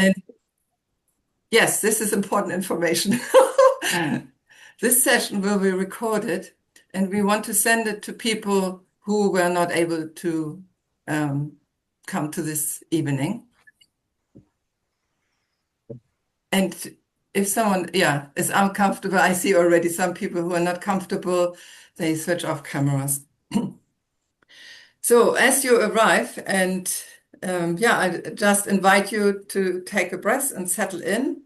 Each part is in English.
And yes, this is important information. This session will be recorded, and we want to send it to people who were not able to come to this evening. And if someone, is uncomfortable, I see already some people who are not comfortable, they switch off cameras. So as you arrive, and I just invite you to take a breath and settle in.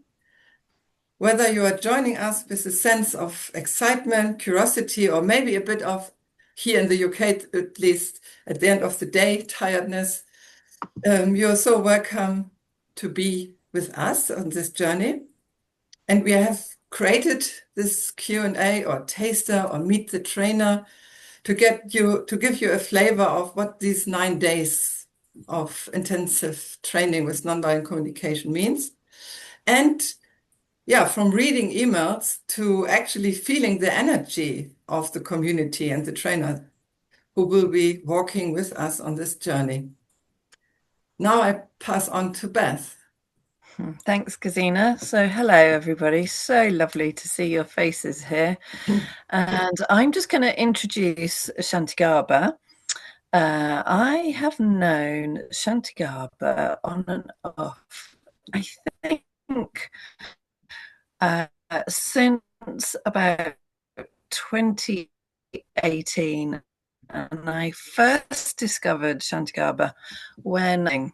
Whether you are joining us with a sense of excitement, curiosity, or maybe a bit of, here in the UK, at least at the end of the day, tiredness, you're so welcome to be with us on this journey. And we have created this Q&A or taster or meet the trainer to give you a flavor of what these 9 days of intensive training with nonviolent communication means. And from reading emails to actually feeling the energy of the community and the trainer who will be walking with us on this journey. Now I pass on to Beth. Thanks, Gesine. So hello, everybody. So lovely to see your faces here. And I'm just going to introduce Shantigarbha. I have known Shantigarbha on and off, I think, since about 2018. And I first discovered Shantigarbha when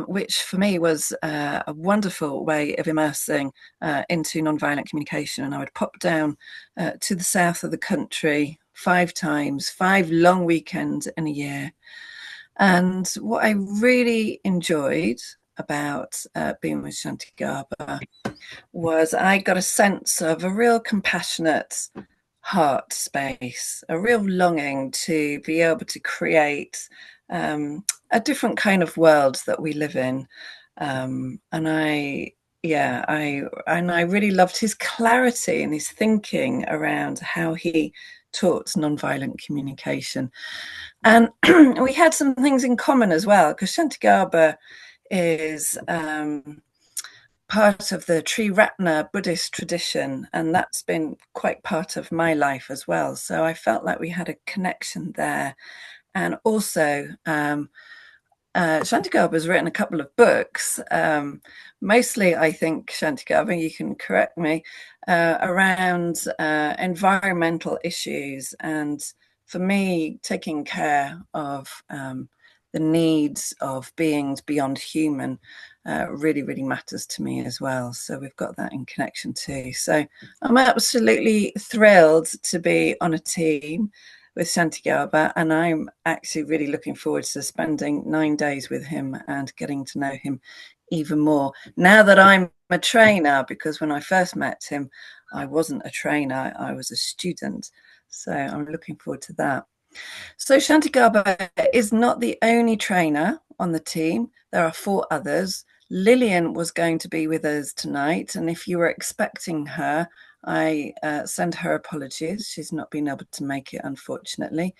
which for me was a wonderful way of immersing into nonviolent communication. And I would pop down to the south of the country 5 times, 5 long weekends in a year. And what I really enjoyed about being with Shantigarbha was I got a sense of a real compassionate heart space, a real longing to be able to create a different kind of world that we live in. And I really loved his clarity and his thinking around how he taught nonviolent communication. And we had some things in common as well, because Shantigarbha is part of the Triratna Buddhist tradition, and that's been quite part of my life as well. So I felt like we had a connection there. And also, Shantigarbha has written a couple of books, mostly, I think, Shantigarbha, you can correct me, around environmental issues. And for me, taking care of the needs of beings beyond human really, really matters to me as well. So we've got that in connection too. So I'm absolutely thrilled to be on a team with Shantigarbha, and I'm actually really looking forward to spending 9 days with him and getting to know him even more. Now that I'm a trainer, because when I first met him, I wasn't a trainer, I was a student. So I'm looking forward to that. So Shantigarbha is not the only trainer on the team. There are 4 others. Lillian was going to be with us tonight, and if you were expecting her, I send her apologies. She's not been able to make it, unfortunately.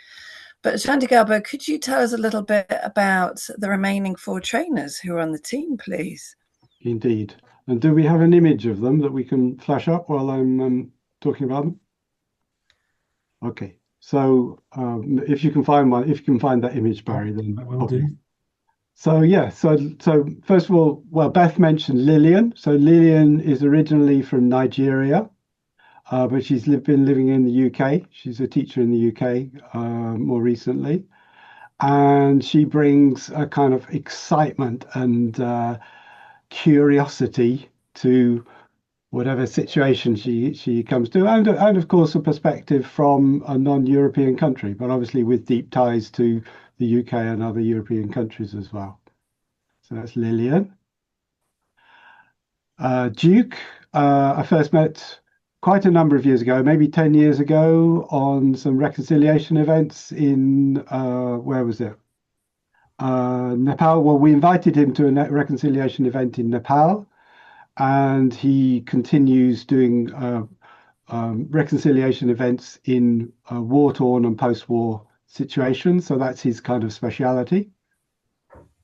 But Shantigarbha, could you tell us a little bit about the remaining 4 trainers who are on the team, please? Indeed. And do we have an image of them that we can flash up while I'm talking about them? Okay. So if you can find one, if you can find that image, Barry, then I will do. So so first of all, well, Beth mentioned Lillian. So Lillian is originally from Nigeria, but she's been living in the UK. She's a teacher in the UK more recently, and she brings a kind of excitement and curiosity to whatever situation she comes to, and of course a perspective from a non-European country, but obviously with deep ties to the UK and other European countries as well. So that's Lillian. Duke, I first met quite a number of years ago, maybe 10 years ago, on some reconciliation events in, where was it? Nepal. Well, we invited him to a reconciliation event in Nepal, and he continues doing reconciliation events in war-torn and post-war situations. So that's his kind of speciality.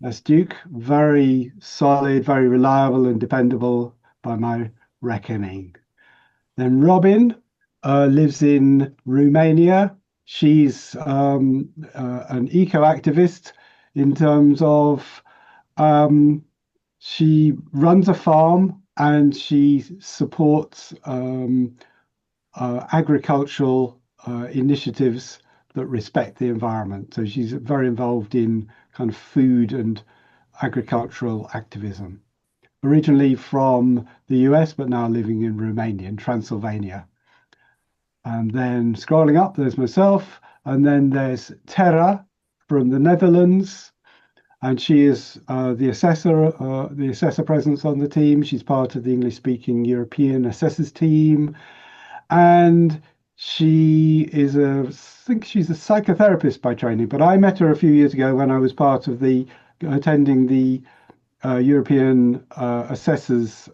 That's Duke. Very solid, very reliable and dependable by my reckoning. Then Robin lives in Romania. She's an eco-activist in terms of she runs a farm and she supports agricultural initiatives that respect the environment. So she's very involved in kind of food and agricultural activism. Originally from the US, but now living in Romania, in Transylvania. And then scrolling up, there's myself, and then there's Terra from the Netherlands, and she is the assessor presence on the team. She's part of the English-speaking European assessors team, and I think she's a psychotherapist by training. But I met her a few years ago when I was part of attending the European assessors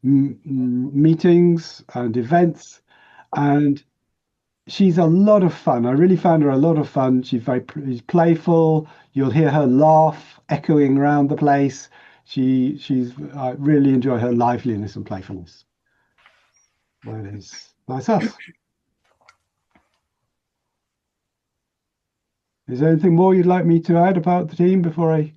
meetings and events, and she's a lot of fun. I really found her a lot of fun. She's playful. You'll hear her laugh echoing around the place. I really enjoy her liveliness and playfulness. That's us. Is there anything more you'd like me to add about the team before I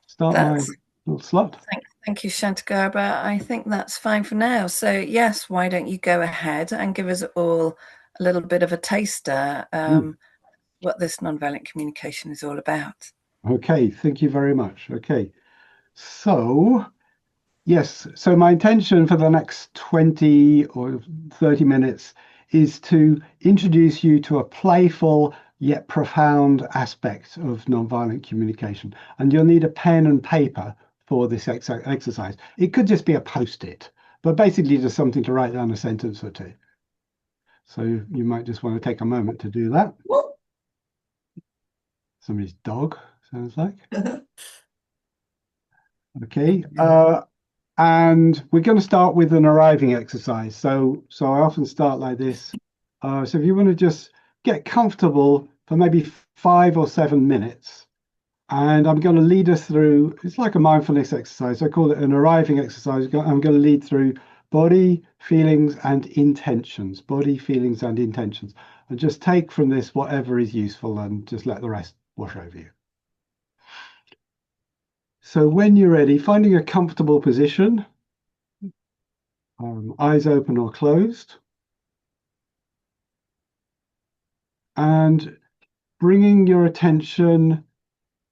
start my little slot? Thank you, Shantigarbha. I think that's fine for now. So yes, why don't you go ahead and give us all a little bit of a taster what this nonviolent communication is all about. Okay, thank you very much. Okay, so yes, so my intention for the next 20 or 30 minutes is to introduce you to a playful yet profound aspect of nonviolent communication. And you'll need a pen and paper for this exercise. It could just be a post-it, but basically just something to write down a sentence or two. So you might just want to take a moment to do that. Somebody's dog, sounds like. Okay. And we're going to start with an arriving exercise. So I often start like this. So if you want to just get comfortable for maybe 5 or 7 minutes, and I'm going to lead us through, it's like a mindfulness exercise. I call it an arriving exercise. I'm going to lead through body, feelings, and intentions. Body, feelings, and intentions. And just take from this whatever is useful and just let the rest wash over you. So when you're ready, finding a comfortable position, eyes open or closed, and bringing your attention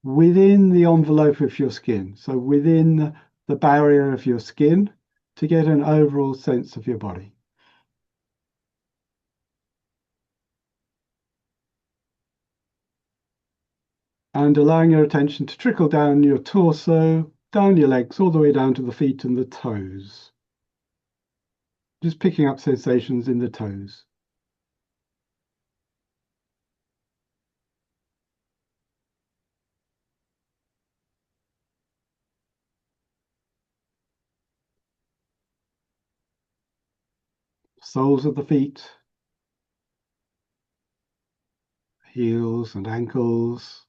within the envelope of your skin, so within the barrier of your skin, to get an overall sense of your body. And allowing your attention to trickle down your torso, down your legs, all the way down to the feet and the toes. Just picking up sensations in the toes. Soles of the feet, heels and ankles,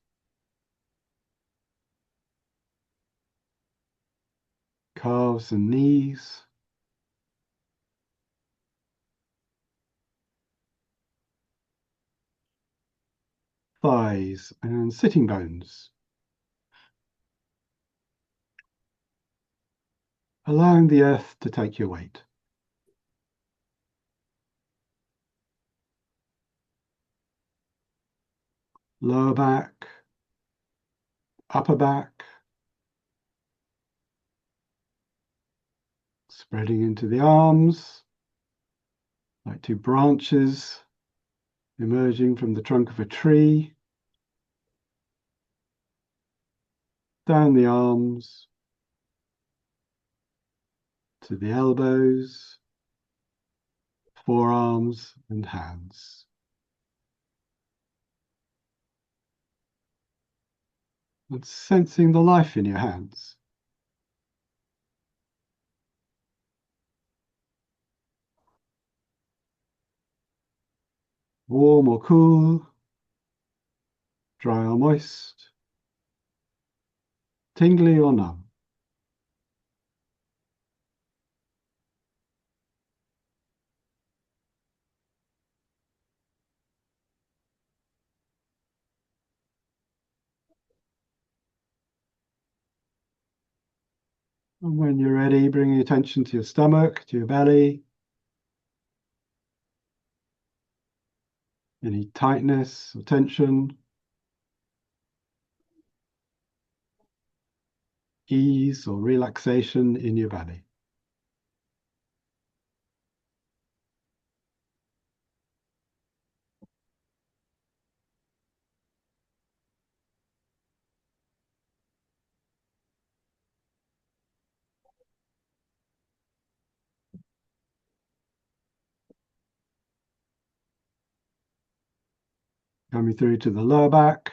calves and knees, thighs and sitting bones. Allowing the earth to take your weight. Lower back, upper back, spreading into the arms, like two branches emerging from the trunk of a tree, down the arms to the elbows, forearms and hands. And sensing the life in your hands. Warm or cool, dry or moist, tingly or numb. And when you're ready, bring your attention to your stomach, to your belly. Any tightness or tension. Ease or relaxation in your belly. Coming through to the lower back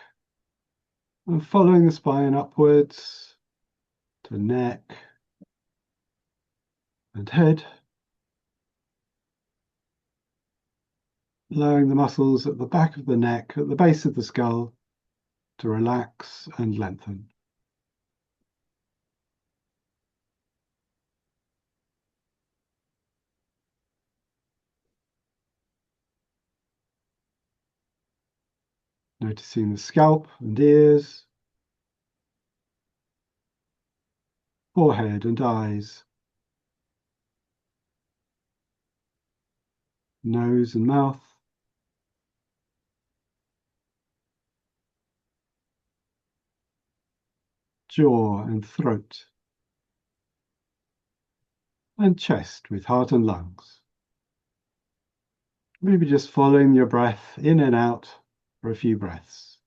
and following the spine upwards to neck and head, allowing the muscles at the back of the neck, at the base of the skull, to relax and lengthen. Noticing the scalp and ears, forehead and eyes, nose and mouth, jaw and throat, and chest with heart and lungs. Maybe just following your breath in and out for a few breaths.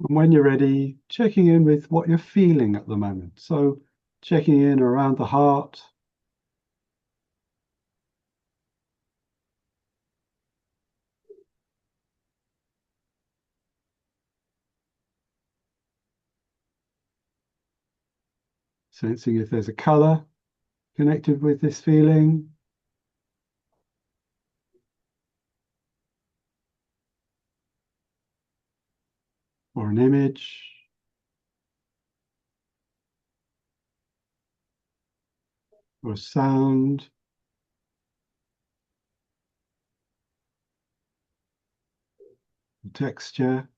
And when you're ready, checking in with what you're feeling at the moment. So checking in around the heart, sensing if there's a color connected with this feeling, or an image, or a sound, or texture.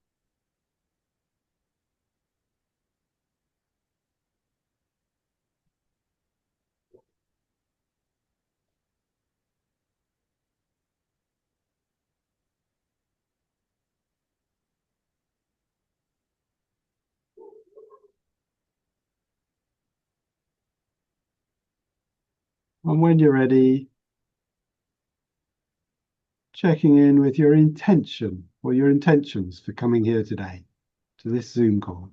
And when you're ready, checking in with your intention or your intentions for coming here today to this Zoom call.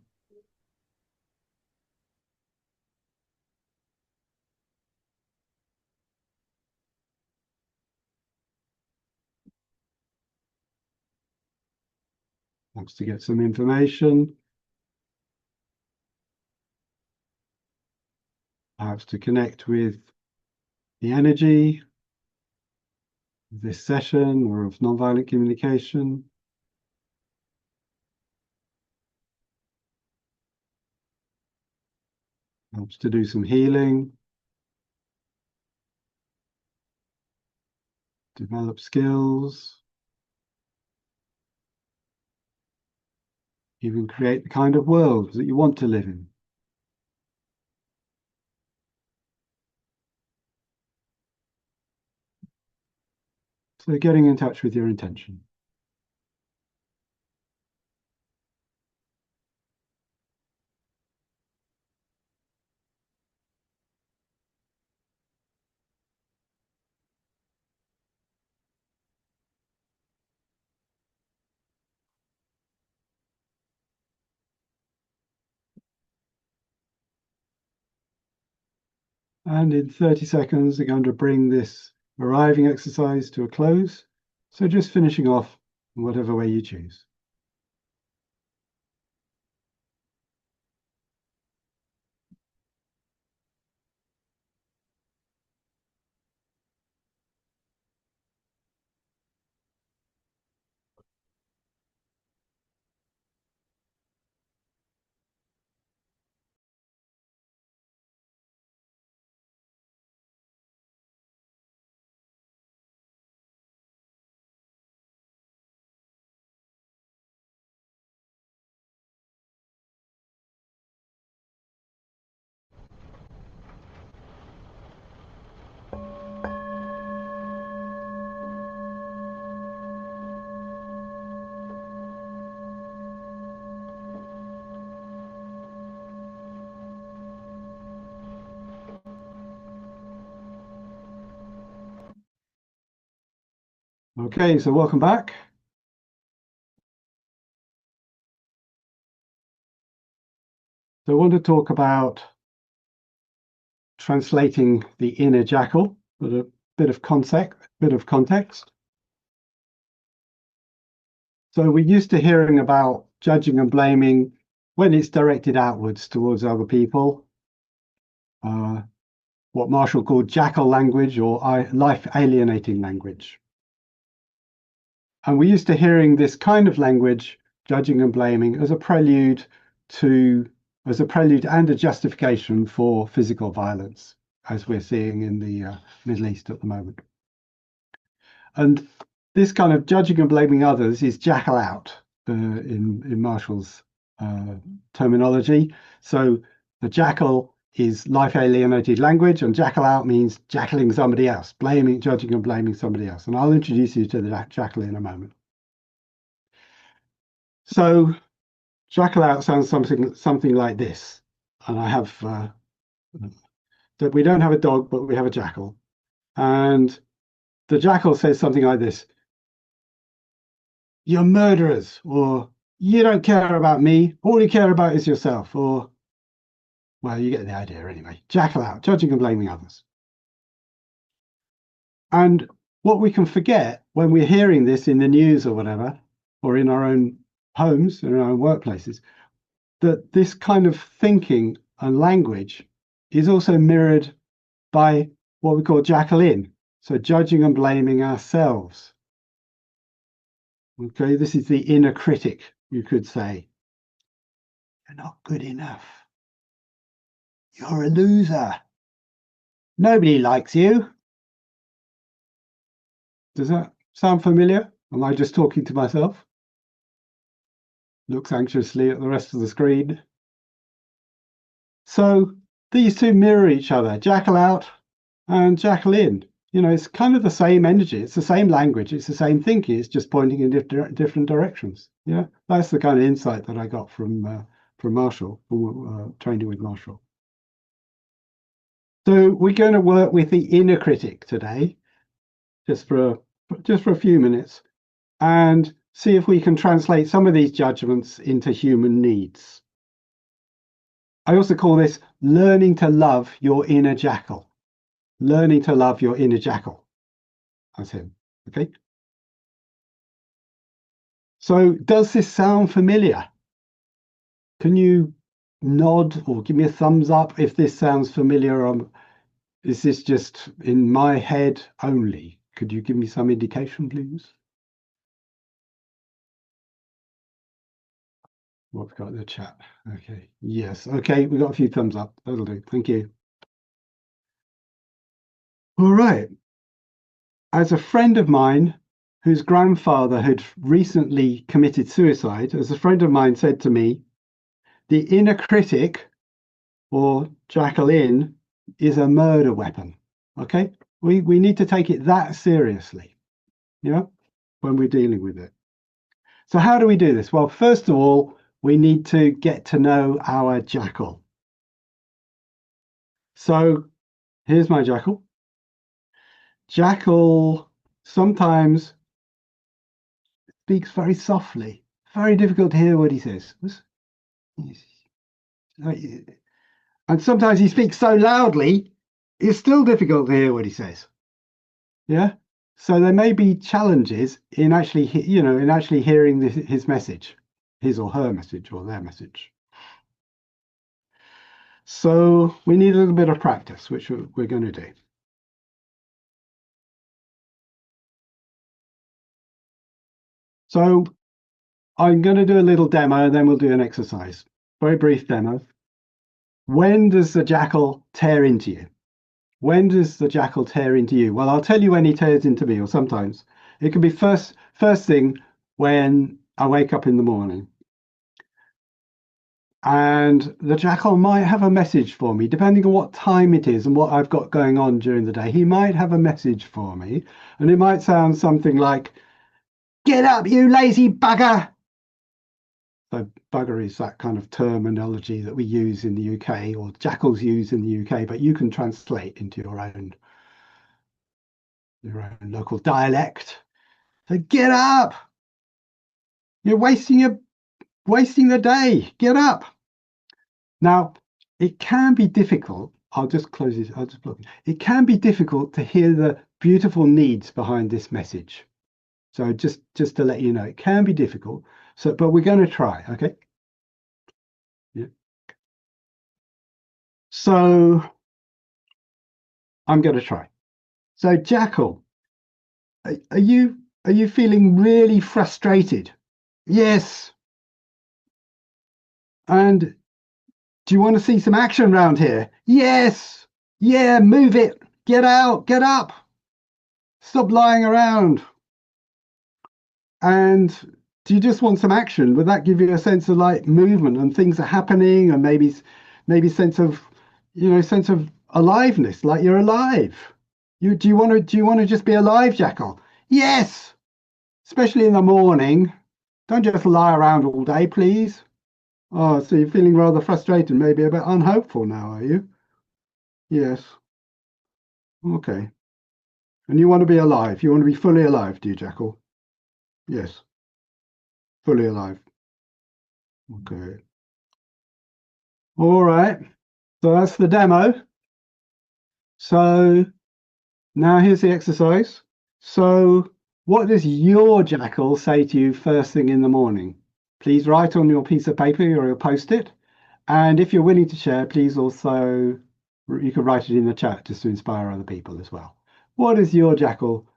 Perhaps to get some information, perhaps to connect with the energy of this session or of nonviolent communication. Helps to do some healing, develop skills, even create the kind of world that you want to live in. So getting in touch with your intention. And in 30 seconds, we're going to bring this arriving exercise to a close. So just finishing off in whatever way you choose. Okay, so welcome back. So I want to talk about translating the inner jackal with a bit of context. So we're used to hearing about judging and blaming when it's directed outwards towards other people. What Marshall called jackal language or life alienating language. And we're used to hearing this kind of language, judging and blaming, as a prelude and a justification for physical violence, as we're seeing in the Middle East at the moment. And this kind of judging and blaming others is jackal out in Marshall's terminology. So the jackal is life alienated language, and jackal out means jackaling somebody else, judging and blaming somebody else. And I'll introduce you to the jackal in a moment. So jackal out sounds something like this. And I have that we don't have a dog, but we have a jackal. And the jackal says something like this: "You're murderers," or "You don't care about me. All you care about is yourself," or, well, you get the idea anyway. Jackal out, judging and blaming others. And what we can forget when we're hearing this in the news or whatever, or in our own homes, in our own workplaces, that this kind of thinking and language is also mirrored by what we call jackal in. So judging and blaming ourselves. Okay, this is the inner critic, you could say. You're not good enough. You're a loser. Nobody likes you. Does that sound familiar? Am I just talking to myself? Looks anxiously at the rest of the screen. So these two mirror each other, jackal out and jackal in. You know, it's kind of the same energy. It's the same language. It's the same thinking. It's just pointing in different directions. Yeah, that's the kind of insight that I got from Marshall, training with Marshall. So we're going to work with the inner critic today, just for a few minutes, and see if we can translate some of these judgments into human needs. I also call this learning to love your inner jackal. Learning to love your inner jackal. That's him. Okay. So does this sound familiar? Can you nod or give me a thumbs up if this sounds familiar? Is this just in my head only? Could you give me some indication, please? What we've got in the chat. Okay. Yes. Okay. We got a few thumbs up. That'll do. Thank you. All right. As a friend of mine whose grandfather had recently committed suicide, as a friend of mine said to me, the inner critic, or jackal in, is a murder weapon. Okay? We need to take it that seriously, you know, when we're dealing with it. So how do we do this? Well, first of all, we need to get to know our jackal. So here's my jackal. Jackal sometimes speaks very softly. Very difficult to hear what he says. And sometimes he speaks so loudly, it's still difficult to hear what he says. Yeah. So there may be challenges in actually, in actually hearing his message, his or her message or their message. So we need a little bit of practice, which we're going to do. So I'm going to do a little demo, and then we'll do an exercise. Very brief demo. When does the jackal tear into you? When does the jackal tear into you? Well, I'll tell you when he tears into me, or sometimes. It can be first thing when I wake up in the morning. And the jackal might have a message for me, depending on what time it is and what I've got going on during the day. He might have a message for me, and it might sound something like, "Get up, you lazy bugger!" So bugger is that kind of terminology that we use in the UK, or jackals use in the UK, but you can translate into your own local dialect. So get up! You're wasting the day. Get up! Now, it can be difficult. I'll just close this. I'll just block it. It can be difficult to hear the beautiful needs behind this message. So just to let you know, it can be difficult. So, but we're going to try. Okay. Yeah. So I'm going to try. So Jackal, are you feeling really frustrated? Yes. And do you want to see some action around here? Yes. Yeah, move it. Get out. Get up. Stop lying around. And do you just want some action? Would that give you a sense of like movement and things are happening, and maybe sense of sense of aliveness, like you're alive? Do you want to just be alive, Jackal? Yes, especially in the morning. Don't just lie around all day, please. Oh, so you're feeling rather frustrated, maybe a bit unhopeful now, are you? Yes. Okay. And you want to be alive. You want to be fully alive, do you, Jackal? Yes. Fully alive. Okay. All right. So that's the demo. So now here's the exercise. So what does your jackal say to you first thing in the morning? Please write on your piece of paper or your post-it. And if you're willing to share, please also, you can write it in the chat just to inspire other people as well. What is your jackal?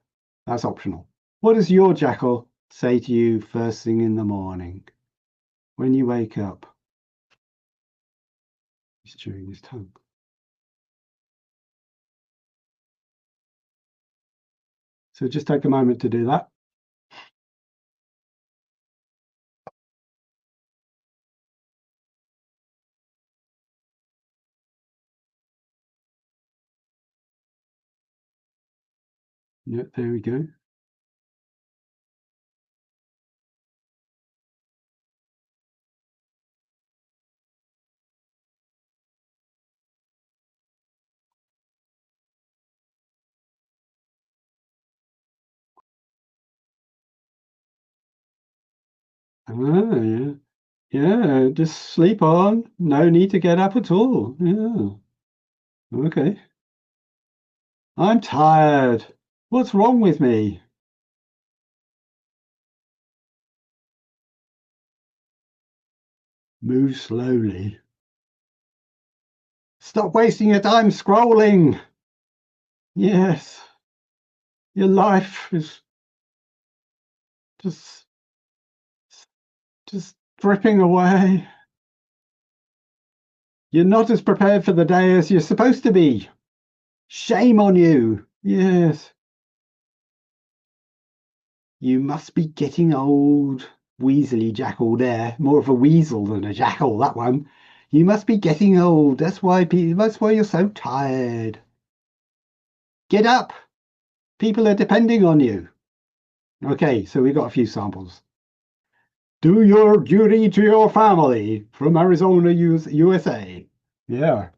That's optional. What does your jackal say to you first thing in the morning when you wake up? He's chewing his tongue. So just take a moment to do that. Yeah, there we go. Ah, yeah. Yeah, just sleep on. No need to get up at all. Yeah. Okay. I'm tired. What's wrong with me? Move slowly. Stop wasting your time scrolling. Yes. Your life is just dripping away. You're not as prepared for the day as you're supposed to be. Shame on you. Yes. You must be getting old. Weaselly jackal there. More of a weasel than a jackal, that one. You must be getting old. That's why you're so tired. Get up. People are depending on you. Okay, so we've got a few samples. Do your duty to your family from Arizona, USA. Yeah.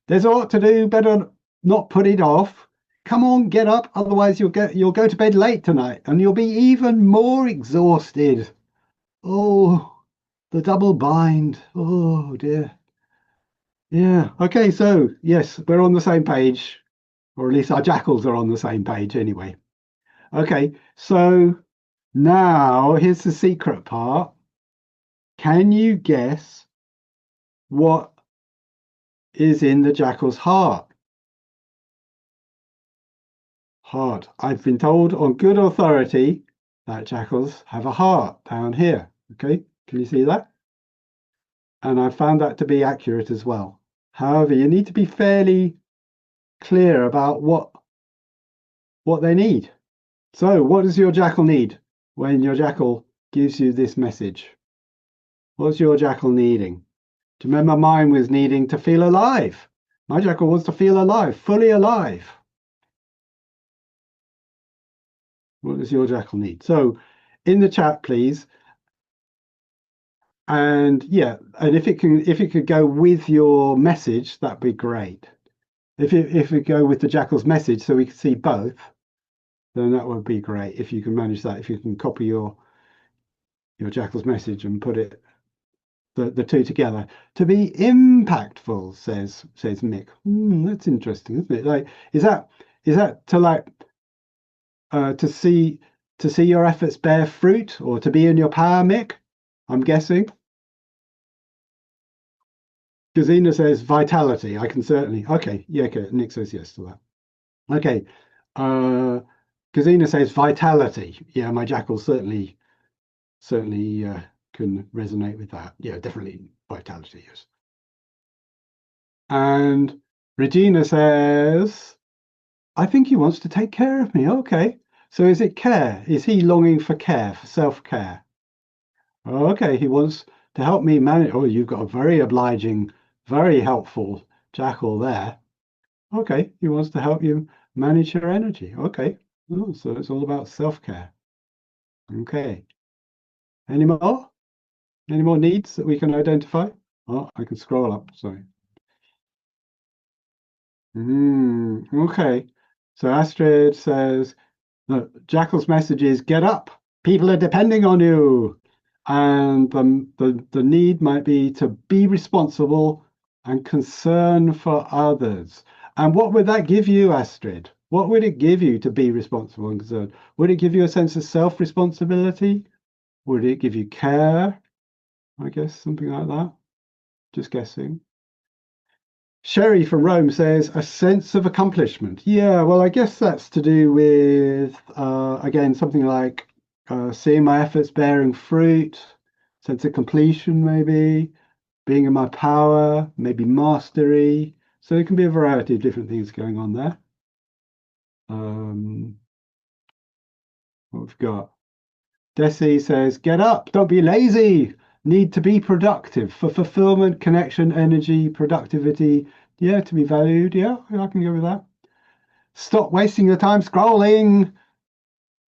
There's a lot to do. Better not put it off. Come on, get up. Otherwise, you'll go to bed late tonight and you'll be even more exhausted. Oh, the double bind. Oh, dear. Yeah. Okay, so yes, we're on the same page. or at least our jackals are on the same page anyway. Okay, so now here's the secret part. Can you guess what is in the jackal's heart? Heart. I've been told on good authority that jackals have a heart down here. Okay, can you see that? And I found that to be accurate as well. However, you need to be fairly clear about what they need. So what does your jackal need when your jackal gives you this message? What's your jackal needing? Do you remember mine was needing to feel alive? My jackal wants to feel alive, fully alive. What does your jackal need? So in the chat, please. And yeah, and if it could go with your message, that'd be great. If it go with the jackal's message so we can see both, then that would be great. If you can manage that, if you can copy your jackal's message and put it the two together to be impactful, says Mick. That's interesting, isn't it? Like, is that to like to see your efforts bear fruit, or to be in your power, Mick? I'm guessing. Gazina says vitality. I can certainly. Okay, yeah. Okay, Nick says yes to that. Okay. Gazina says vitality. Yeah, my jackal certainly can resonate with that. Yeah, definitely vitality, yes. And Regina says, I think he wants to take care of me. Okay. So is it care? Is he longing for care, for self-care? Okay, he wants to help me manage. Oh, you've got a very obliging, very helpful jackal there. Okay, he wants to help you manage your energy. Okay. Oh, so it's all about self-care. Okay. Any more? Any more needs that we can identify? Oh, I can scroll up, sorry. Okay. So Astrid says, the jackal's message is get up. People are depending on you. And the need might be to be responsible and concern for others. And what would that give you, Astrid? What would it give you to be responsible and concerned? Would it give you a sense of self-responsibility? Would it give you care? I guess something like that. Just guessing. Sherry from Rome says a sense of accomplishment. Yeah, well, I guess that's to do with, again, something like seeing my efforts bearing fruit, sense of completion, maybe, being in my power, maybe mastery. So it can be a variety of different things going on there. What we've got? Desi says, get up, don't be lazy. Need to be productive for fulfillment, connection, energy, productivity. Yeah, to be valued. Yeah, I can go with that. Stop wasting your time scrolling.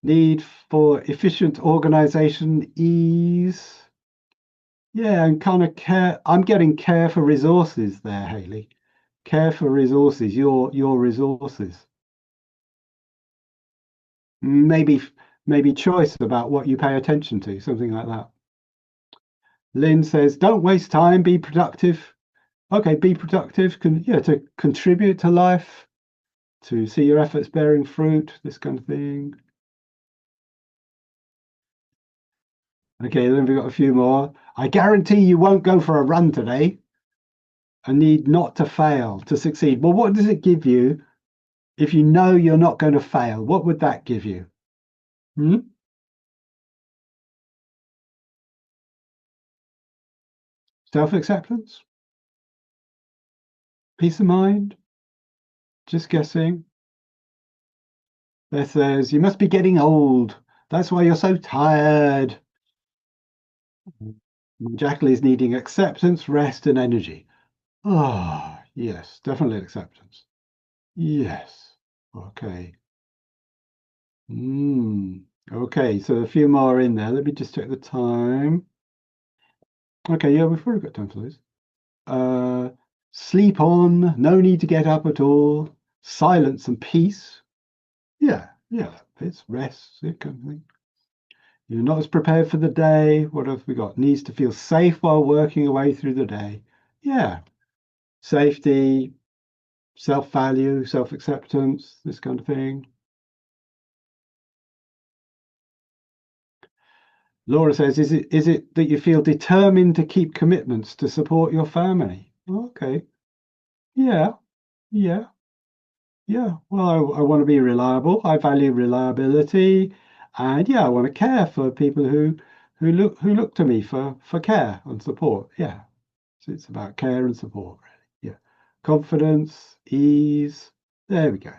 Need for efficient organization, ease. Yeah, and kind of care. I'm getting care for resources there, Haley. Care for resources, your resources. Maybe choice about what you pay attention to, something like that. Lynn says, don't waste time, be productive. Okay, be productive, to contribute to life, to see your efforts bearing fruit, this kind of thing. Okay, then we've got a few more. I guarantee you won't go for a run today. I need not to fail, to succeed. Well, what does it give you if you know you're not going to fail? What would that give you? Self-acceptance? Peace of mind? Just guessing. Beth says, you must be getting old. That's why you're so tired. Jackal is needing acceptance, rest, and energy. Ah, yes, definitely acceptance. Yes. Okay. Okay, so a few more in there. Let me just check the time. Okay, yeah, we've already got time for those. Sleep on, no need to get up at all. Silence and peace. Yeah, it's rest, that kind of thing. You're not as prepared for the day. What have we got? Needs to feel safe while working away through the day. Yeah. Safety, self-value, self-acceptance, this kind of thing. Laura says, is it that you feel determined to keep commitments to support your family? Okay. Yeah. Yeah. Yeah. Well, I want to be reliable. I value reliability. And yeah, I want to care for people who look to me for care and support. Yeah. So it's about care and support, really. Yeah. Confidence, ease. There we go.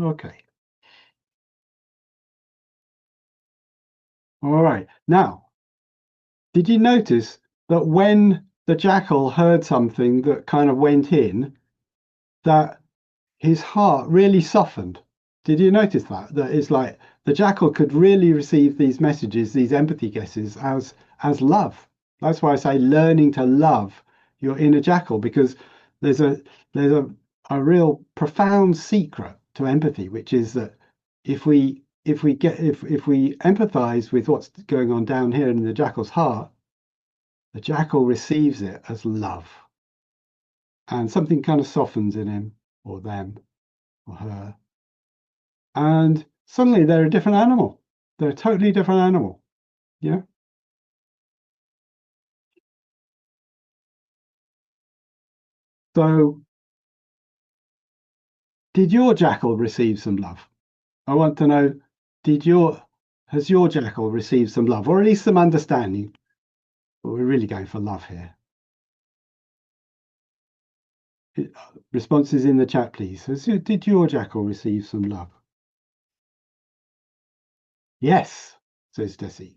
Okay. All right. Now, did you notice that when the jackal heard something that kind of went in, that his heart really softened? Did you notice that? That it's like the jackal could really receive these messages, these empathy guesses, as love. That's why I say learning to love your inner jackal, because there's a real profound secret to empathy, which is that if we empathize with what's going on down here in the jackal's heart, the jackal receives it as love, and something kind of softens in him or them or her, and suddenly they're a different animal. They're a totally different animal. Yeah. So, did your jackal receive some love? I want to know, has your jackal received some love, or at least some understanding? But we're really going for love here. Responses in the chat, please. Did your jackal receive some love? Yes, says Desi.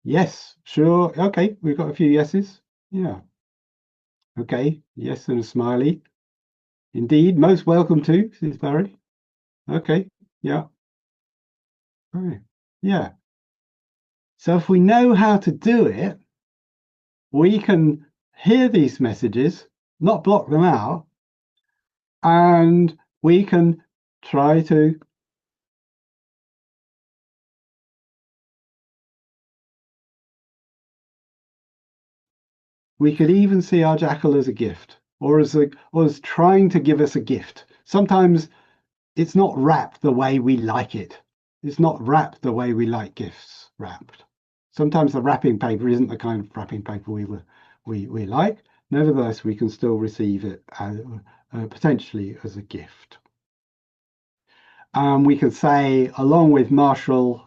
Yes, sure. Okay, we've got a few yeses. Yeah. Okay, yes, and a smiley. Indeed, most welcome to, says Barry. Okay, yeah. Right. Yeah. So if we know how to do it, we can hear these messages, not block them out, and we can try to we could even see our jackal as a gift, or as trying to give us a gift. Sometimes it's not wrapped the way we like it. It's not wrapped the way we like gifts wrapped. Sometimes the wrapping paper isn't the kind of wrapping paper we like. Nevertheless, we can still receive it potentially as a gift. We can say, along with Marshall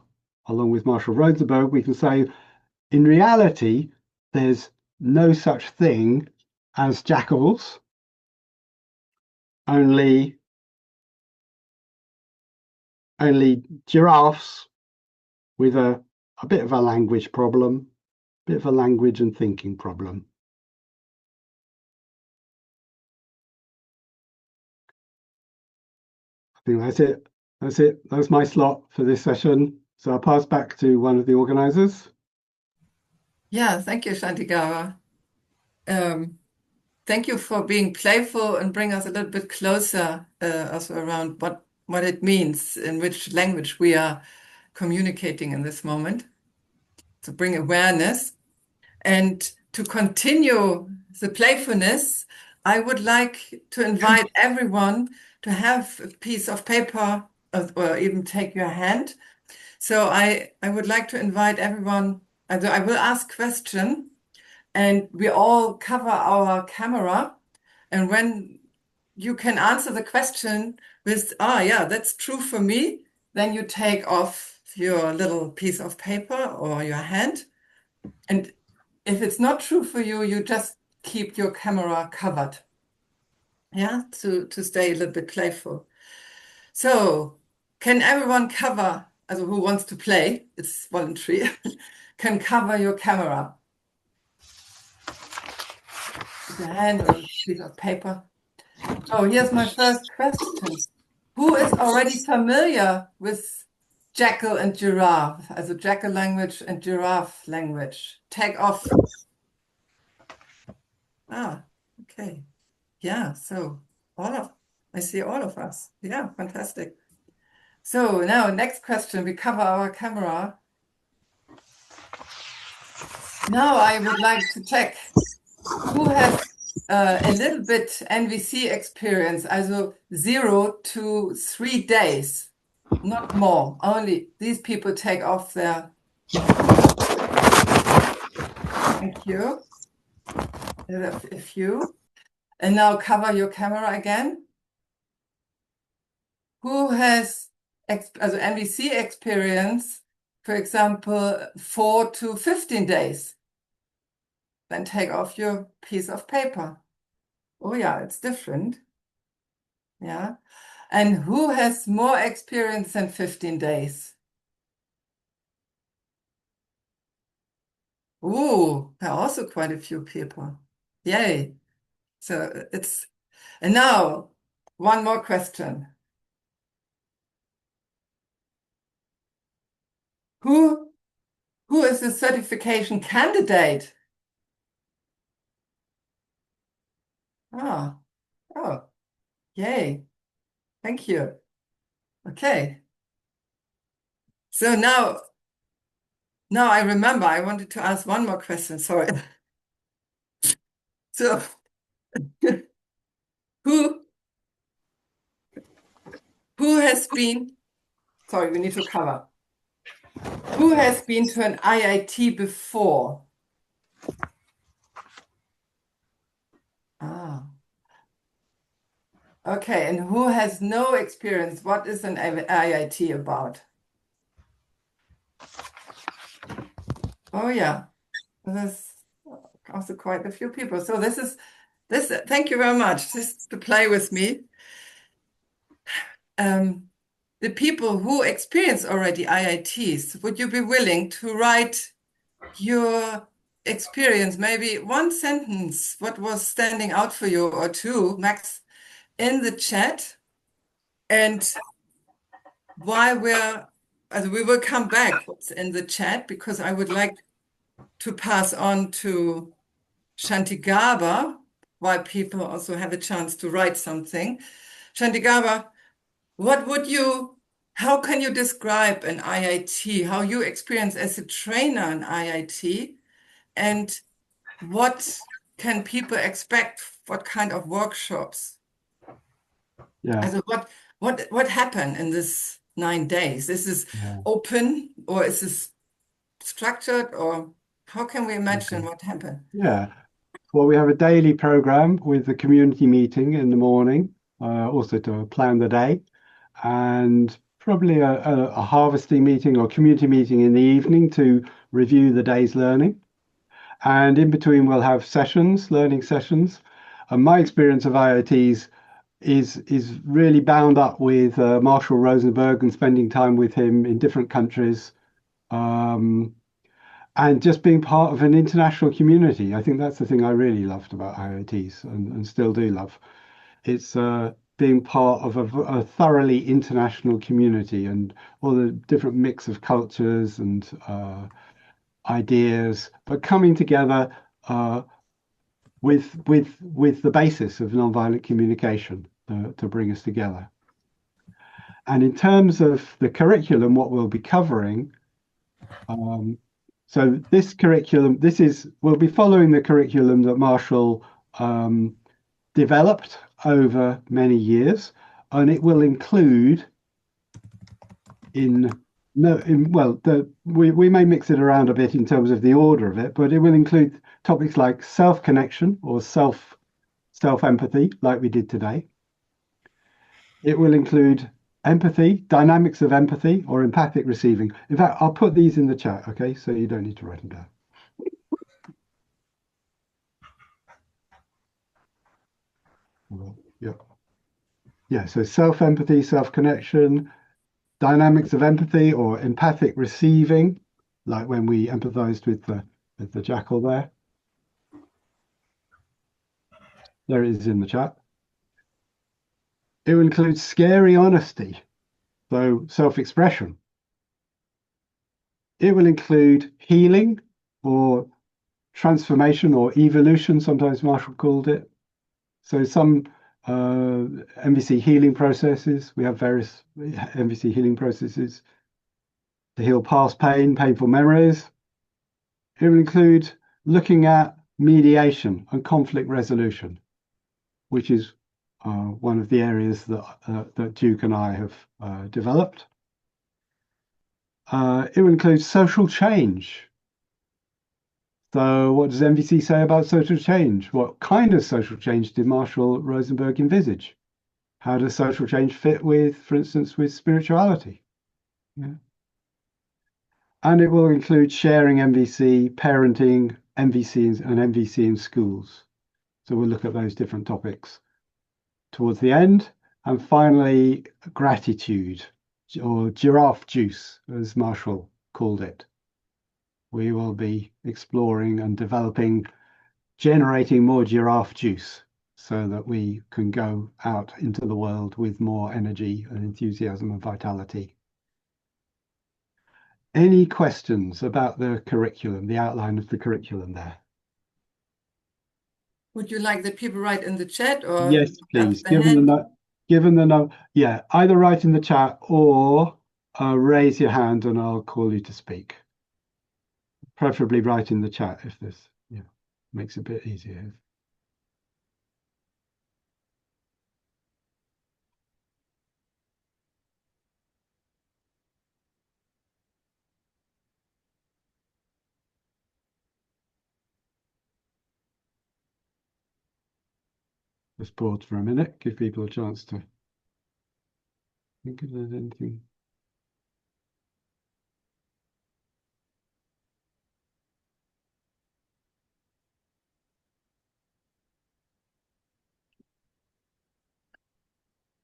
Rosenberg, we can say, in reality, there's no such thing as jackals, only giraffes with a bit of a language problem, a bit of a language and thinking problem. I think that's it. That's it. That's my slot for this session. So I'll pass back to one of the organizers. Yeah, thank you, Shantigarbha. Thank you for being playful and bring us a little bit closer also around what it means, in which language we are communicating in this moment, to bring awareness. And to continue the playfulness, I would like to invite everyone to have a piece of paper or even take your hand. So I would like to invite everyone, I will ask question, and we all cover our camera. And when you can answer the question with, yeah, that's true for me, then you take off your little piece of paper or your hand. And if it's not true for you, you just keep your camera covered. Yeah, to stay a little bit playful. So can everyone cover, also who wants to play, it's voluntary, can cover your camera with a hand or a piece of paper. So here's my first question. Who is already familiar with jackal and giraffe, also jackal language and giraffe language? Take off. Okay. Yeah, so I see all of us. Yeah, fantastic. So now next question, we cover our camera. Now I would like to check Who has a little bit NVC experience, also 0 to 3 days, not more. Only these people take off their. Thank you. There's a few. And now cover your camera again. Who has also NVC experience, for example, 4 to 15 days? Then take off your piece of paper. Oh yeah, it's different. Yeah. And who has more experience than 15 days? Ooh, there are also quite a few people. Yay. So it's, and now one more question. Who is the certification candidate? Ah, oh, yay. Thank you. Okay. So now I remember I wanted to ask one more question. Sorry. So who has been, sorry, we need to cover. Who has been to an IIT before? Ah. Okay, and who has no experience? What is an IIT about? Oh yeah, there's also quite a few people. So thank you very much. Just to play with me. The people who experience already IITs, would you be willing to write your experience, maybe one sentence, what was standing out for you, or two, max, in the chat? And why we will come back what's in the chat, because I would like to pass on to Shantigarbha, while people also have a chance to write something. Shantigarbha, how can you describe an IIT, how you experience as a trainer in IIT, and what can people expect? What kind of workshops? Yeah. Also what happened in this 9 days? Is this open, or is this structured, or how can we imagine what happened? Yeah. Well, we have a daily program with the community meeting in the morning, also to plan the day, and probably a harvesting meeting or community meeting in the evening to review the day's learning. And in between, we'll have sessions, learning sessions. And my experience of IoTs is really bound up with Marshall Rosenberg and spending time with him in different countries. And just being part of an international community. I think that's the thing I really loved about IoTs and still do love. It's being part of a thoroughly international community and all the different mix of cultures and ideas, but coming together with the basis of nonviolent communication to bring us together. And in terms of the curriculum, what we'll be covering, so this curriculum, we'll be following the curriculum that Marshall developed over many years, and it will include we may mix it around a bit in terms of the order of it, but it will include topics like self-connection or self-empathy, like we did today. It will include empathy, dynamics of empathy, or empathic receiving. In fact, I'll put these in the chat, okay? So you don't need to write them down. Yeah, so self-empathy, self-connection, dynamics of empathy or empathic receiving, like when we empathized with the jackal there. There it is in the chat. It will include scary honesty, so self-expression. It will include healing or transformation or evolution, sometimes Marshall called it. So some MVC healing processes. We have various MVC healing processes to heal past pain, painful memories. It will include looking at mediation and conflict resolution, which is one of the areas that Duke and I have developed. It will include social change. So what does NVC say about social change? What kind of social change did Marshall Rosenberg envisage? How does social change fit with, for instance, with spirituality? Yeah. And it will include sharing NVC, parenting, NVC and NVC in schools. So we'll look at those different topics towards the end. And finally, gratitude, or giraffe juice, as Marshall called it. We will be exploring and developing, generating more giraffe juice so that we can go out into the world with more energy and enthusiasm and vitality. Any questions about the curriculum, the outline of the curriculum there? Would you like that people write in the chat or? Yes, please. Given the note, yeah, either write in the chat or raise your hand and I'll call you to speak. Preferably write in the chat if this makes it a bit easier. Just pause for a minute, give people a chance to think if there's anything.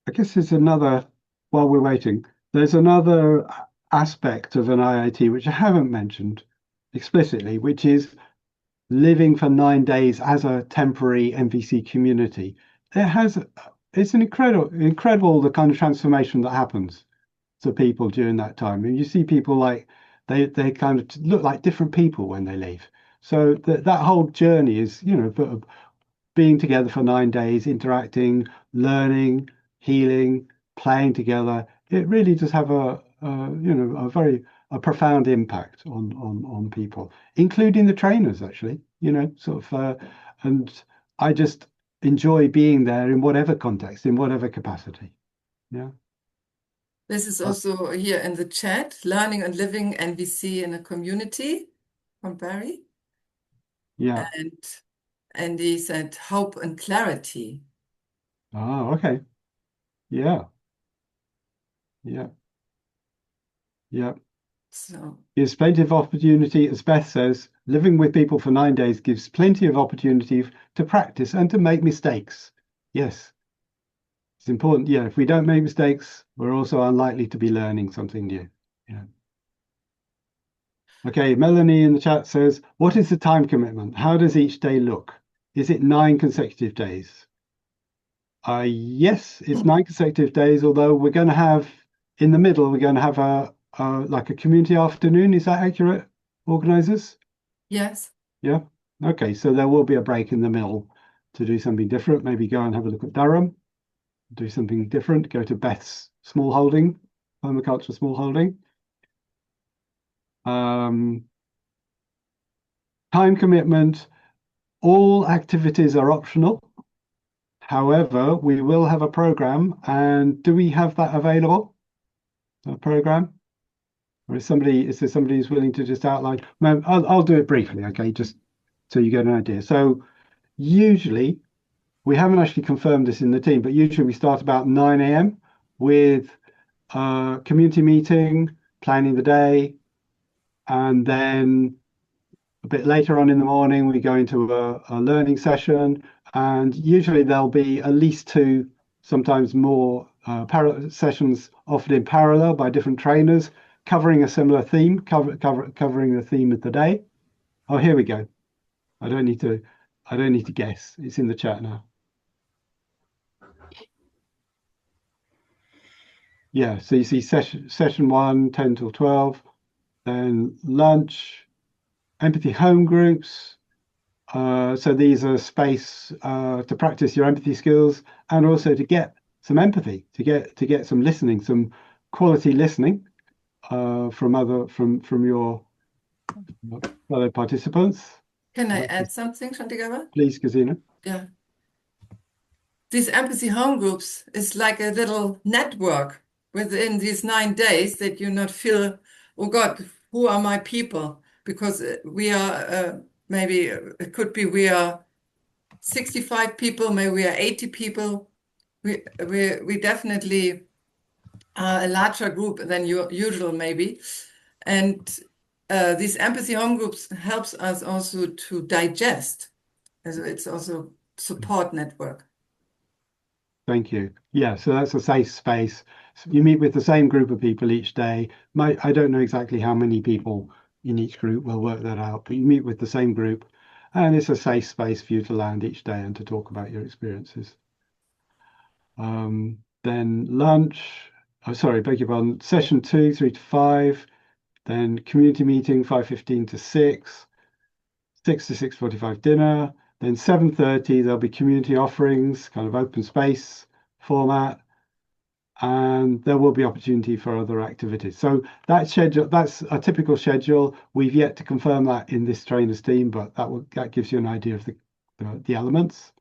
I guess there's another, while we're waiting, there's another aspect of an IIT which I haven't mentioned explicitly, which is living for 9 days as a temporary NVC community. It's an incredible the kind of transformation that happens to people during that time. And you see people like they kind of look like different people when they leave. So that whole journey is, being together for 9 days, interacting, learning, healing, playing together. It really does have a profound impact on people, including the trainers, actually, and I just enjoy being there in whatever context, in whatever capacity. Yeah. This is also here in the chat, learning and living NVC in a community from Barry. Yeah. And he said hope and clarity. Oh, okay. Yeah. Yeah. Yeah. So gives plenty of opportunity, as Beth says, living with people for 9 days gives plenty of opportunity to practice and to make mistakes. Yes. It's important. Yeah, if we don't make mistakes, we're also unlikely to be learning something new. Yeah. Okay, Melanie in the chat says, what is the time commitment? How does each day look? Is it 9 consecutive days? Yes, it's 9 consecutive days, although we're going to have, in the middle, we're going to have like a community afternoon. Is that accurate, organisers? yes. Yeah. Okay, so there will be a break in the middle to do something different. Maybe go and have a look at Durham, do something different, go to Beth's small holding, permaculture small holding. Time commitment, all activities are optional. However, we will have a program, and do we have that available? A program? Or is there somebody who's willing to just outline? I'll do it briefly, okay, just so you get an idea. So usually, we haven't actually confirmed this in the team, but usually we start about 9 a.m. with a community meeting, planning the day, and then a bit later on in the morning, we go into a learning session, and usually there'll be at least 2, sometimes more sessions offered in parallel by different trainers, covering a similar theme, covering the theme of the day. Oh, here we go. I don't need to guess. It's in the chat now. Yeah, so you see session 1, 10 till 12, then lunch, empathy home groups. So these are space to practice your empathy skills and also to get some empathy, to get some listening, some quality listening from your fellow participants. Can I add something, Shantigarbha? Please, Gesine. Yeah. These empathy home groups is like a little network within these 9 days that you not feel, oh God, who are my people? Because we are, maybe it could be we are 65 people, maybe we are 80 people. We definitely are a larger group than usual, maybe. And these empathy home groups helps us also to digest. It's also support network. Thank you. Yeah, so that's a safe space. So you meet with the same group of people each day. I don't know exactly how many people in each group. We'll work that out, but you meet with the same group, and it's a safe space for you to land each day and to talk about your experiences. Then lunch, oh, sorry, beg your pardon, session 2, 3 to 5, then community meeting, 5:15 to 6, 6 to 6:45 dinner, then 7:30 there'll be community offerings, kind of open space format, and there will be opportunity for other activities. So that schedule, that's a typical schedule. We've yet to confirm that in this trainers team, but that gives you an idea of the elements.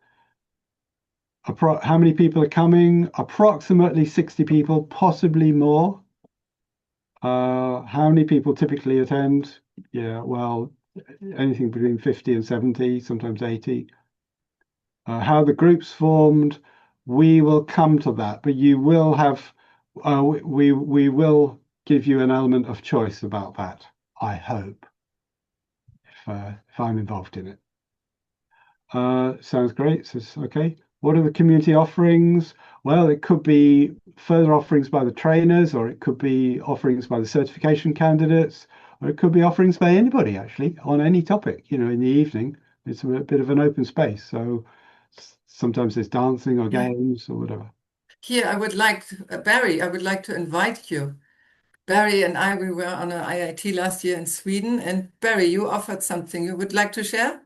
How many people are coming? Approximately 60 people, possibly more. How many people typically attend? Yeah, well, anything between 50 and 70, sometimes 80. How the group's formed, we will come to that, but you will have, we will give you an element of choice about that, I hope, if I'm involved in it. Sounds great. So, okay. What are the community offerings? Well, it could be further offerings by the trainers, or it could be offerings by the certification candidates, or it could be offerings by anybody actually on any topic, in the evening. It's a bit of an open space. So sometimes there's dancing or games or whatever. Here, I would like, Barry, I would like to invite you. Barry and I, we were on an IIT last year in Sweden. And Barry, you offered something you would like to share?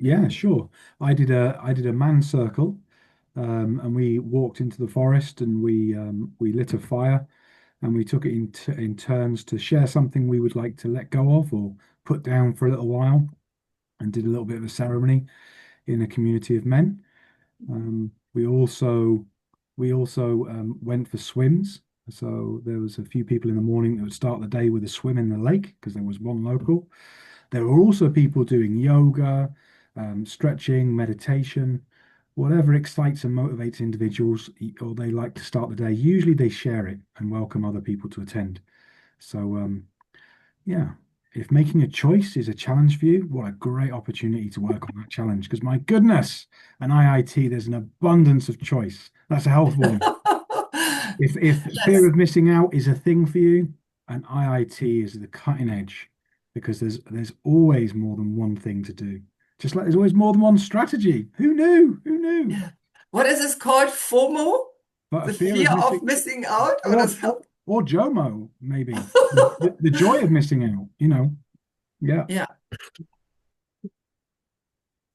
Yeah, sure. I did a man circle, and we walked into the forest and we lit a fire and we took it in turns to share something we would like to let go of or put down for a little while, and did a little bit of a ceremony in a community of men. We also went for swims. So there was a few people in the morning that would start the day with a swim in the lake because there was one local. There were also people doing yoga, stretching, meditation, whatever excites and motivates individuals, or they like to start the day. Usually they share it and welcome other people to attend. So, yeah, if making a choice is a challenge for you, what a great opportunity to work on that challenge. Because my goodness, an IIT, there's an abundance of choice. That's a health warning. If Yes. fear of missing out is a thing for you, an IIT is the cutting edge, because there's always more than one thing to do. Just like there's always more than one strategy. Who knew? Who knew? Yeah. What is this called? FOMO? But The a fear fear of of missing out? Or something? or JOMO, maybe. The joy of missing out, Yeah. Yeah.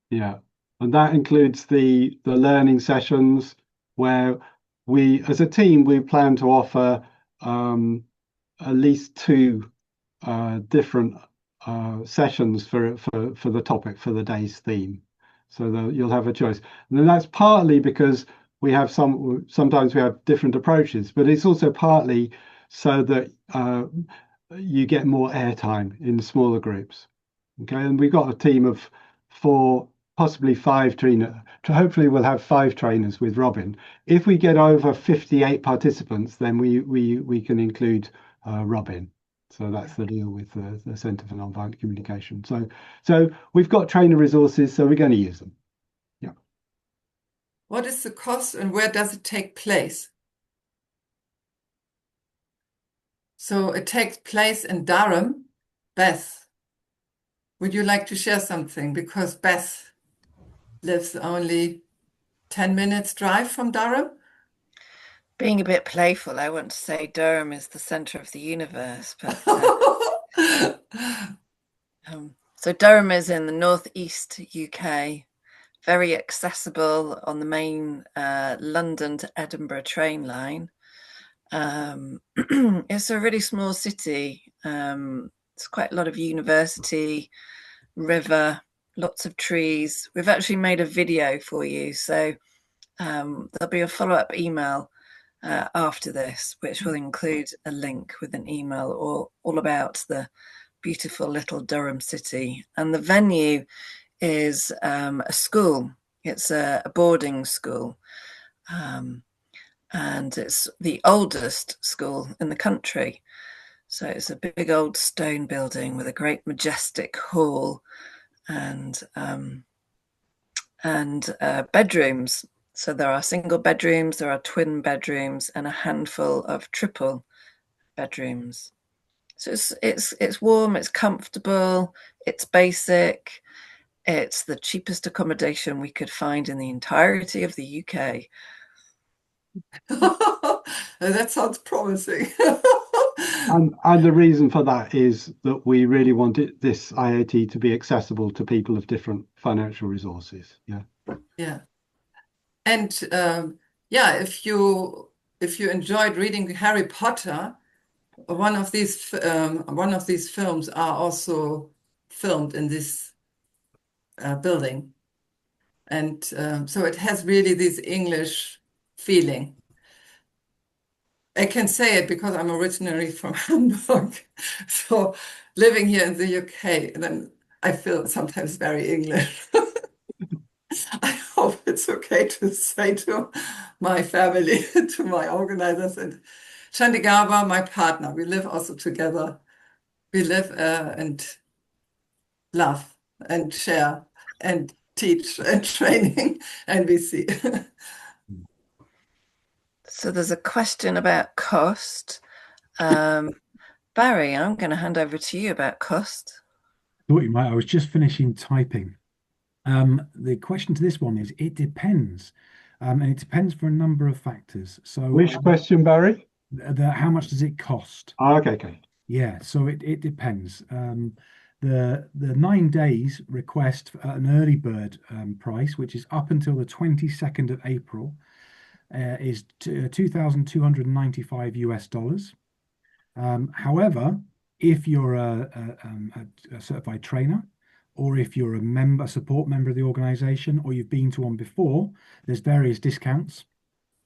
Yeah, and that includes the learning sessions where we, as a team, we plan to offer at least two different sessions for the topic for the day's theme, so that you'll have a choice. And then that's partly because we have sometimes we have different approaches, but it's also partly so that you get more airtime in smaller groups. Okay, and we've got a team of 4, possibly 5 trainers. Hopefully we'll have 5 trainers with Robin. If we get over 58 participants, then we can include Robin. So that's the deal with the Centre for Nonviolent Communication. So we've got trainer resources, so we're going to use them. Yeah. What is the cost and where does it take place? So it takes place in Durham. Beth, would you like to share something? Because Beth lives only 10 minutes drive from Durham. Being a bit playful, I want to say Durham is the center of the universe, but so Durham is in the northeast UK, very accessible on the main London to Edinburgh train line. It's a really small city. It's quite a lot of university river, lots of trees. We've actually made a video for you, so there'll be a follow-up email after this, which will include a link with an email all about the beautiful little Durham city. And the venue is a school. It's a boarding school. And it's the oldest school in the country. So it's a big old stone building with a great majestic hall and bedrooms. So there are single bedrooms, there are twin bedrooms, and a handful of triple bedrooms. So it's warm, it's comfortable, it's basic, it's the cheapest accommodation we could find in the entirety of the UK. That sounds promising. And the reason for that is that we really wanted this IIT to be accessible to people of different financial resources. Yeah. Yeah. And yeah, if you enjoyed reading Harry Potter, one of these films are also filmed in this building, and so it has really this English feeling. I can say it because I'm originally from Hamburg, so living here in the UK, then I feel sometimes very English. I hope it's okay to say to my family, to my organizers, and Shantigarbha, my partner, we live also together. We live and love and share and teach and training NVC. So there's a question about cost. Barry, I'm going to hand over to you about cost. I thought you might. I was just finishing typing. The question to this one is, it depends. And it depends for a number of factors. So which question, Barry? How much does it cost? Oh, okay. Yeah, so it depends. The 9 days request an early bird price, which is up until the 22nd of April, is $2,295 US. However, if you're a certified trainer, or if you're a support member of the organization, or you've been to one before, there's various discounts.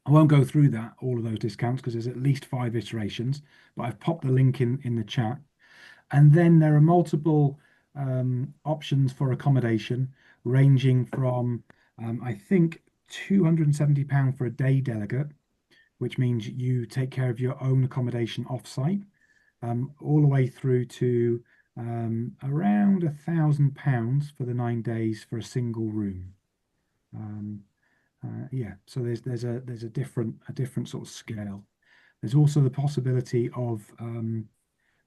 I won't go through all of those discounts because there's at least 5 iterations, but I've popped the link in the chat. And then there are multiple options for accommodation, ranging from, I think, £270 for a day delegate, which means you take care of your own accommodation off-site, all the way through to around £1,000 for the 9 days for a single room. Yeah, so there's a different sort of scale. There's also the possibility of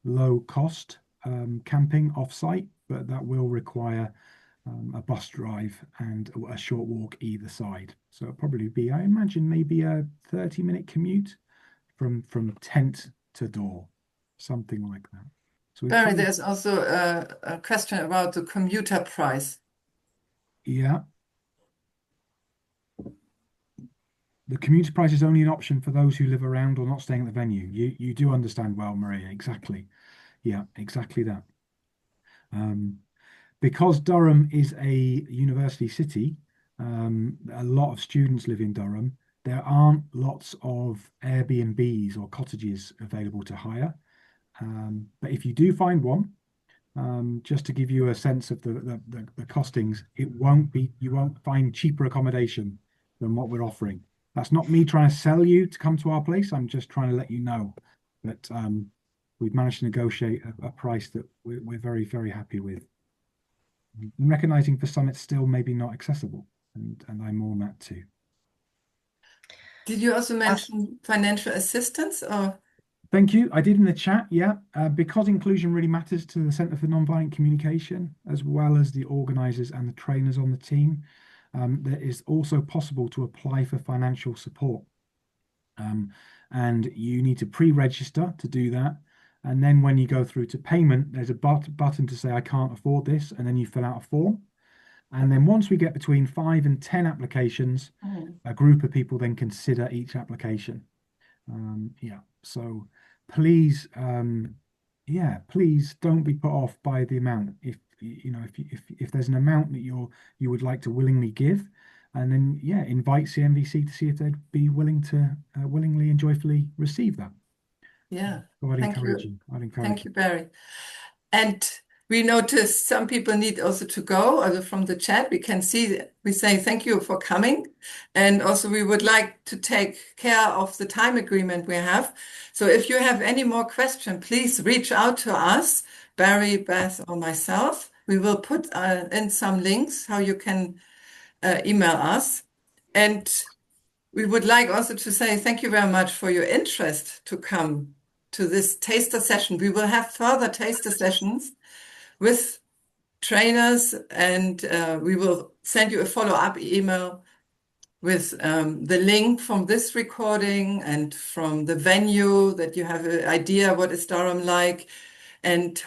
low cost camping off-site, but that will require a bus drive and a short walk either side. So it'll probably be, I imagine, maybe a 30-minute commute from tent to door, something like that. So Barry, there's also a question about the commuter price. Yeah. The commuter price is only an option for those who live around or not staying at the venue. You do understand well, Maria, exactly. Yeah, exactly that. Because Durham is a university city, a lot of students live in Durham. There aren't lots of Airbnbs or cottages available to hire. But if you do find one, just to give you a sense of the costings, you won't find cheaper accommodation than what we're offering. That's not me trying to sell you to come to our place. I'm just trying to let you know that we've managed to negotiate a price that we're very, very happy with. And recognizing for some it's still maybe not accessible, and I'm on that too. Did you also mention financial assistance or? Thank you. I did in the chat, yeah. Because inclusion really matters to the Centre for Nonviolent Communication, as well as the organisers and the trainers on the team. There is also possible to apply for financial support. And you need to pre-register to do that. And then when you go through to payment, there's a button to say, I can't afford this. And then you fill out a form. And then once we get between 5 and 10 applications, a group of people then consider each application. Yeah, so please, please don't be put off by the amount. you know, if there's an amount that you would like to willingly give, and then yeah, invite CNVC to see if they'd be willing to willingly and joyfully receive that. Yeah. So I'd Thank encourage you. you. I'd encourage Thank you, Barry. And we noticed some people need also to go. Also from the chat, we can see, we say thank you for coming. And also we would like to take care of the time agreement we have. So if you have any more questions, please reach out to us, Barry, Beth, or myself. We will put in some links how you can email us. And we would like also to say thank you very much for your interest to come to this taster session. We will have further taster sessions with trainers, and we will send you a follow-up email with the link from this recording and from the venue, that you have an idea what is Durham like. And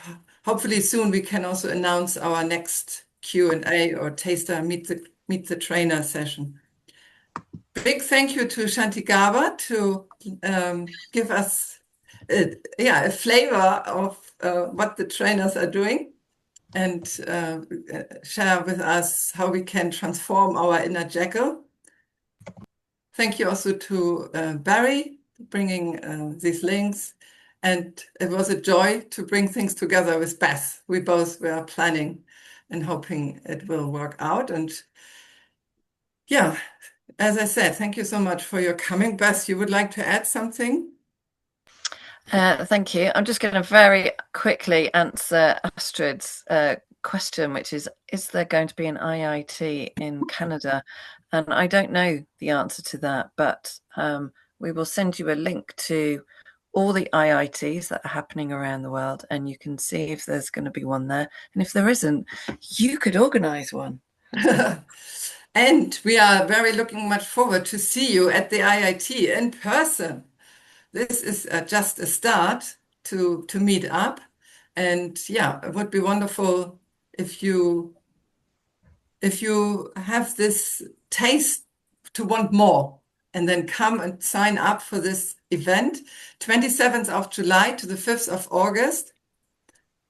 hopefully soon we can also announce our next Q&A or taster meet the trainer session. Big thank you to Shantigarbha to give us a flavor of what the trainers are doing, and share with us how we can transform our inner jackal. Thank you also to Barry bringing these links, and it was a joy to bring things together with Beth. We both were planning and hoping it will work out. And yeah, as I said, thank you so much for your coming. Beth, you would like to add something? Thank you. I'm just going to very quickly answer Astrid's question, which is there going to be an IIT in Canada? And I don't know the answer to that, but we will send you a link to all the IITs that are happening around the world, and you can see if there's going to be one there. And if there isn't, you could organize one. And we are very looking much forward to see you at the IIT in person. This is just a start to meet up. And yeah, it would be wonderful if you have this taste to want more, and then come and sign up for this event, 27th of July to the 5th of August.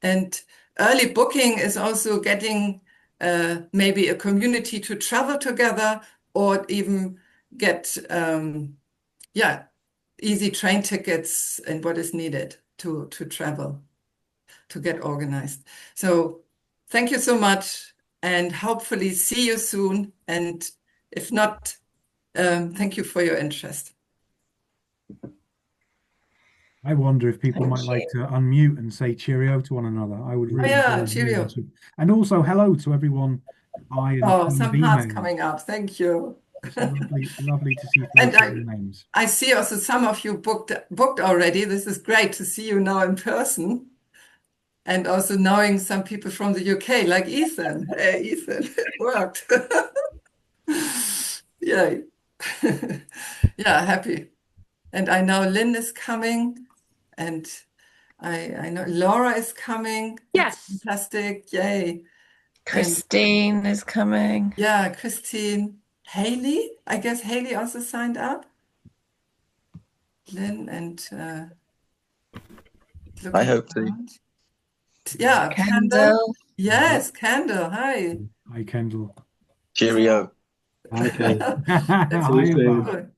And early booking is also getting maybe a community to travel together, or even get easy train tickets and what is needed to travel, to get organized. So thank you so much, and hopefully see you soon. And if not, thank you for your interest. I wonder if people might like to unmute and say cheerio to one another. I would really enjoy cheerio. this. And also hello to everyone. Some hearts coming up. Thank you. Lovely to see faces and names. I see also some of you booked already. This is great to see you now in person. And also knowing some people from the UK, like Ethan. Hey, Ethan, it worked. Yay. Yeah, happy. And I know Lynn is coming, and I know Laura is coming. Yes. That's fantastic. Yay. Christine is coming. Yeah, Christine. Haley, I guess Haley also signed up. Lynn and I hope to. Yeah, Kendall. Yes, Kendall. Hi. Hi, Kendall. Cheerio. Okay. That's See you soon. good.